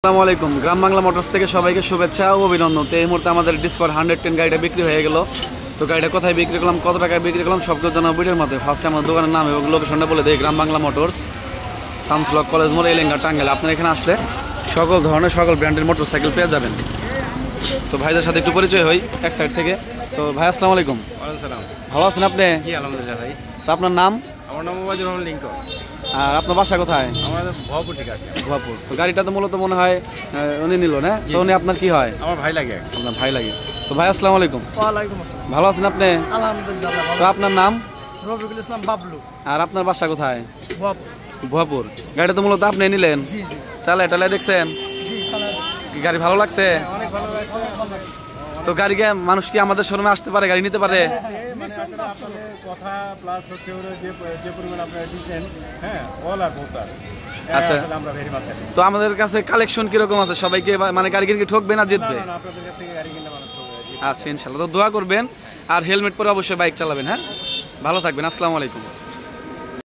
আসসালামু আলাইকুম। গ্রাম বাংলা মোটরস থেকে সবাইকে শুভেচ্ছা ও অভিনন্দন। তো এই মুহূর্তে আমাদের ডিসকভার 110 গাড়িটা বিক্রি হয়ে গেল। তো গাড়িটা কোথায় বিক্রি করলাম, কত টাকায় বিক্রি করলাম সব কিছু জানাবো ভিডিওর মধ্যে। ফার্স্টে আমার দোকানের নাম এবং লোকেশনটা বলে দেয়, গ্রাম বাংলা মোটরস, শামসুল হক কলেজ মোড়, এলেঙ্গা, টাঙ্গাইল। আপনারা এখানে আসলে সকল ধরনের সকল ব্র্যান্ডের মোটরসাইকেল পেয়ে যাবেন। তো ভাইদের সাথে একটু পরিচয় হই এক সাইড থেকে। তো ভাই আসসালামু আলাইকুম। ভালো আছেন আপনি? জি আলহামদুলিল্লাহ ভাই। তো আপনার নাম? আমার নাম ওবায়দুর রহমান লিঙ্কন। আর আপনার বাসা কোথায়? আমাদের ভবাপুর থেকে আসছে। ভবাপুর। তো গাড়িটা তো মূলত মনে হয় উনি নিল না? তো উনি আপনার কি হয়? আমার ভাই লাগে। আপনার ভাই লাগে। তো ভাই আসসালামু আলাইকুম। ওয়ালাইকুম আসসালাম। ভালো আছেন আপনি? আলহামদুলিল্লাহ তো আপনার নাম? রফিকুল ইসলাম বাবলু। আর আপনার বাসা কোথায়? ভবাপুর। ভবাপুর। গাড়িটা তো মূলত আপনি নিলেন? জি জি চালায় টালায় দেখছেন? জি তাহলে কি গাড়ি ভালো লাগছে? অনেক ভালো লাগছে। তো গাড়ি মানুষ কি আমাদের শোরুমে আসতে পারে, গাড়ি নিতে পারে? মানে আসলে আপনাদের কথা প্লাস হচ্ছে ওরা যে পরিমাণ আপনারা দিচ্ছেন, হ্যাঁ অল আর বোথ আর। আচ্ছা। আসলে আমরা ভেরি মাছ হ্যাপি। তো আমাদের কাছে কালেকশন কিরকম আছে? সবাইকে মানে গাড়ি কিনে কি ঠকবে না জিতবে? না আপনাদের কাছ থেকে গাড়ি কিনলে মানুষ হবে। আচ্ছা ইনশাল্লাহ। তো দোয়া করবেন আর হেলমেট পরে অবশ্যই বাইক চালাবেন। হ্যাঁ, ভালো থাকবেন। আসসালামু আলাইকুম।